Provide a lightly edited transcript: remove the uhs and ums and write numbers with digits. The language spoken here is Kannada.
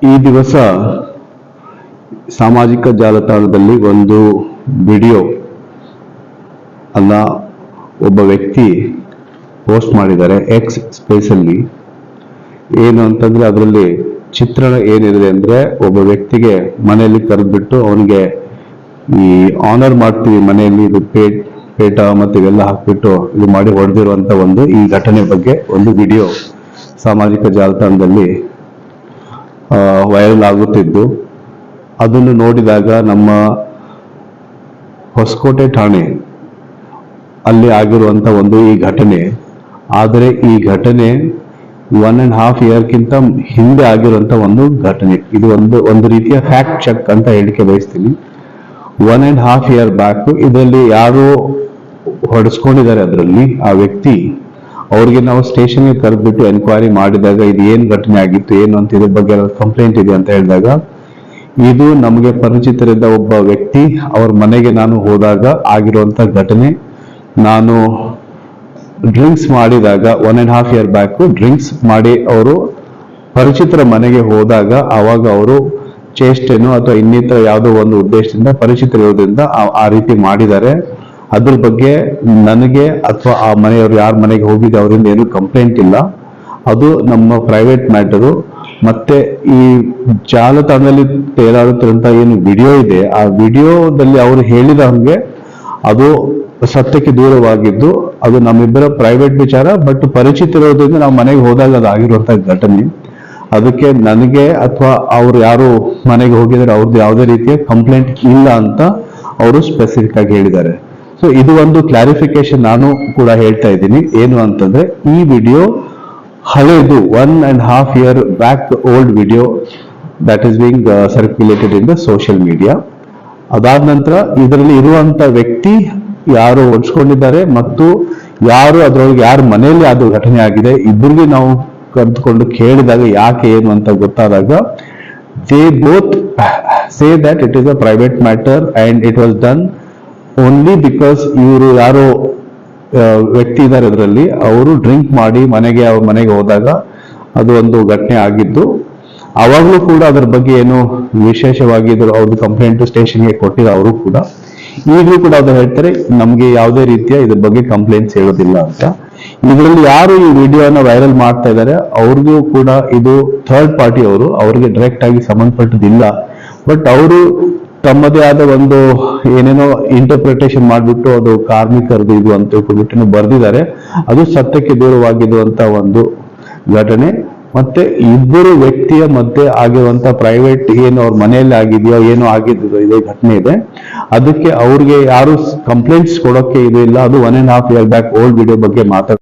ಈ ದಿವಸ ಸಾಮಾಜಿಕ ಜಾಲತಾಣದಲ್ಲಿ ಒಂದು ವಿಡಿಯೋ ಅನ್ನ ಒಬ್ಬ ವ್ಯಕ್ತಿ ಪೋಸ್ಟ್ ಮಾಡಿದ್ದಾರೆ ಎಕ್ಸ್ ಸ್ಪೇಸಲ್ಲಿ. ಏನು ಅಂತಂದ್ರೆ ಅದರಲ್ಲಿ ಚಿತ್ರಣ ಏನಿದೆ ಅಂದ್ರೆ ಒಬ್ಬ ವ್ಯಕ್ತಿಗೆ ಮನೆಯಲ್ಲಿ ಕರೆದ್ಬಿಟ್ಟು ಅವನಿಗೆ ಈ ಆನರ್ ಮಾಡ್ತೀವಿ ಮನೆಯಲ್ಲಿ, ಇದು ಪೇಟ ಮತ್ತೆ ಇವೆಲ್ಲ ಹಾಕ್ಬಿಟ್ಟು ಇದು ಮಾಡಿ ಹೊಡೆದಿರುವಂತ ಒಂದು ಈ ಘಟನೆ ಬಗ್ಗೆ ಒಂದು ವಿಡಿಯೋ ಸಾಮಾಜಿಕ ಜಾಲತಾಣದಲ್ಲಿ ವೈರಲ್ ಆಗುತ್ತಿದ್ದು, ಅದನ್ನು ನೋಡಿದಾಗ ನಮ್ಮ ಹೊಸಕೋಟೆ ಠಾಣೆ ಅಲ್ಲಿ ಆಗಿರುವಂತ ಒಂದು ಈ ಘಟನೆ, ಆದರೆ ಈ ಘಟನೆ 1.5 ಇಯರ್ಗಿಂತ ಹಿಂದೆ ಆಗಿರುವಂತ ಒಂದು ಘಟನೆ. ಇದು ಒಂದು ರೀತಿಯ ಫ್ಯಾಕ್ಟ್ ಚೆಕ್ ಅಂತ ಹೇಳಿಕೆ ಬಯಸ್ತೀನಿ. 1.5 ಇಯರ್ ಬ್ಯಾಕ್ ಇದರಲ್ಲಿ ಯಾರು ಹೊಡೆಸ್ಕೊಂಡಿದ್ದಾರೆ ಅದರಲ್ಲಿ ಆ ವ್ಯಕ್ತಿ, ಅವ್ರಿಗೆ ನಾವು ಸ್ಟೇಷನ್ಗೆ ಕರೆದ್ಬಿಟ್ಟು ಎನ್ಕ್ವೈರಿ ಮಾಡಿದಾಗ ಇದು ಏನ್ ಘಟನೆ ಆಗಿತ್ತು ಏನು ಅಂತ ಇದ್ರ ಬಗ್ಗೆ ಕಂಪ್ಲೇಂಟ್ ಇದೆ ಅಂತ ಹೇಳಿದಾಗ, ಇದು ನಮಗೆ ಪರಿಚಿತರಿದ್ದ ಒಬ್ಬ ವ್ಯಕ್ತಿ ಅವ್ರ ಮನೆಗೆ ನಾನು ಹೋದಾಗ ಆಗಿರುವಂತ ಘಟನೆ. ನಾನು ಡ್ರಿಂಕ್ಸ್ ಮಾಡಿದಾಗ 1.5 ಇಯರ್ ಬ್ಯಾಕ್ ಡ್ರಿಂಕ್ಸ್ ಮಾಡಿ ಅವರು ಪರಿಚಿತರ ಮನೆಗೆ ಹೋದಾಗ ಅವಾಗ ಅವರು ಚೇಷ್ಟೆನೋ ಅಥವಾ ಇನ್ನಿತರ ಯಾವುದೋ ಒಂದು ಉದ್ದೇಶದಿಂದ ಪರಿಚಿತರಿರೋದ್ರಿಂದ ಆ ರೀತಿ ಮಾಡಿದ್ದಾರೆ. ಅದ್ರ ಬಗ್ಗೆ ನನಗೆ ಅಥವಾ ಆ ಮನೆಯವರು ಯಾರ ಮನೆಗೆ ಹೋಗಿದೆ ಅವರಿಂದ ಏನು ಕಂಪ್ಲೇಂಟ್ ಇಲ್ಲ. ಅದು ನಮ್ಮ ಪ್ರೈವೇಟ್ ಮ್ಯಾಟರು. ಮತ್ತೆ ಈ ಜಾಲತಾಣದಲ್ಲಿ ತೇಲಾಡುತ್ತಿರುವಂತ ಏನು ವಿಡಿಯೋ ಇದೆ, ಆ ವಿಡಿಯೋದಲ್ಲಿ ಅವರು ಹೇಳಿದ ಹಂಗೆ ಅದು ಸತ್ಯಕ್ಕೆ ದೂರವಾಗಿದ್ದು ಅದು ನಮ್ಮಿಬ್ಬರ ಪ್ರೈವೇಟ್ ವಿಚಾರ. ಬಟ್ ಪರಿಚಿತರೋದ್ರಿಂದ ನಾವು ಮನೆಗೆ ಹೋದಾಗ ಅದಾಗಿರುವಂತ ಘಟನೆ. ಅದಕ್ಕೆ ನನಗೆ ಅಥವಾ ಅವ್ರು ಯಾರು ಮನೆಗೆ ಹೋಗಿದ್ದಾರೆ ಅವ್ರದ್ದು ಯಾವುದೇ ರೀತಿಯ ಕಂಪ್ಲೇಂಟ್ ಇಲ್ಲ ಅಂತ ಅವರು ಸ್ಪೆಸಿಫಿಕ್ ಆಗಿ ಹೇಳಿದ್ದಾರೆ. ಸೊ ಇದು ಒಂದು ಕ್ಲಾರಿಫಿಕೇಶನ್ ನಾನು ಕೂಡ ಹೇಳ್ತಾ ಇದ್ದೀನಿ. ಏನು ಅಂತಂದ್ರೆ ಈ ವಿಡಿಯೋ ಹಳೆದು 1.5 year back old video that is being circulated in the social media. ಅದಾದ ನಂತರ ಇದರಲ್ಲಿ ಇರುವಂತ ವ್ಯಕ್ತಿ ಯಾರು ಹೊಡ್ಸ್ಕೊಂಡಿದ್ದಾರೆ ಮತ್ತು ಯಾರು ಅದರೊಳಗೆ ಯಾರ ಮನೆಯಲ್ಲಿ ಅದು ಘಟನೆ ಆಗಿದೆ ಇಬ್ಬರಿಗೆ ನಾವು ಕರೆದುಕೊಂಡು ಕೇಳಿದಾಗ ಯಾಕೆ ಏನು ಅಂತ ಗೊತ್ತಾದಾಗ they both say that it is a private matter and it was done only because ಇವರು ಯಾರೋ ವ್ಯಕ್ತಿ ಇದ್ದಾರೆ ಅದರಲ್ಲಿ, ಅವರು ಡ್ರಿಂಕ್ ಮಾಡಿ ಅವ್ರ ಮನೆಗೆ ಹೋದಾಗ ಅದು ಒಂದು ಘಟನೆ ಆಗಿದ್ದು. ಅವಾಗಲೂ ಕೂಡ ಅದರ ಬಗ್ಗೆ ಏನು ವಿಶೇಷವಾಗಿ ಅವ್ರದ್ದು ಕಂಪ್ಲೇಂಟ್ ಸ್ಟೇಷನ್ಗೆ ಕೊಟ್ಟಿಲ್ಲ ಅವರು ಕೂಡ. ಈಗಲೂ ಕೂಡ ಅದು ಹೇಳ್ತಾರೆ ನಮ್ಗೆ ಯಾವುದೇ ರೀತಿಯ ಇದ್ರ ಬಗ್ಗೆ ಕಂಪ್ಲೇಂಟ್ಸ್ ಹೇಳೋದಿಲ್ಲ ಅಂತ. ಇದರಲ್ಲಿ ಯಾರು ಈ ವಿಡಿಯೋನ ವೈರಲ್ ಮಾಡ್ತಾ ಇದ್ದಾರೆ ಅವ್ರಿಗೂ ಕೂಡ ಇದು ಥರ್ಡ್ ಪಾರ್ಟಿ ಅವರು, ಅವ್ರಿಗೆ ಡೈರೆಕ್ಟ್ ಆಗಿ ಸಂಬಂಧಪಟ್ಟದಿಲ್ಲ. ಬಟ್ ಅವರು ತಮ್ಮದೇ ಆದ ಒಂದು ಏನೇನೋ ಇಂಟರ್ಪ್ರಿಟೇಷನ್ ಮಾಡ್ಬಿಟ್ಟು ಅದು ಕಾರ್ಮಿಕರದು ಇದು ಅಂತ ಹೇಳ್ಬಿಟ್ಟು ಬರ್ದಿದ್ದಾರೆ. ಅದು ಸತ್ಯಕ್ಕೆ ದೂರವಾಗಿದ್ದು ಅಂತ ಒಂದು ಘಟನೆ. ಮತ್ತೆ ಇಬ್ಬರು ವ್ಯಕ್ತಿಯ ಮಧ್ಯೆ ಆಗಿರುವಂತ ಪ್ರೈವೇಟ್ ಏನು ಅವ್ರ ಮನೆಯಲ್ಲಿ ಆಗಿದೆಯೋ ಏನೋ ಆಗಿದ್ದು ಇದೇ ಘಟನೆ ಇದೆ. ಅದಕ್ಕೆ ಅವ್ರಿಗೆ ಯಾರು ಕಂಪ್ಲೇಂಟ್ಸ್ ಕೊಡೋಕೆ ಇದು ಇಲ್ಲ. ಅದು 1.5 ಇಯರ್ ಬ್ಯಾಕ್ ಓಲ್ಡ್ ವಿಡಿಯೋ ಬಗ್ಗೆ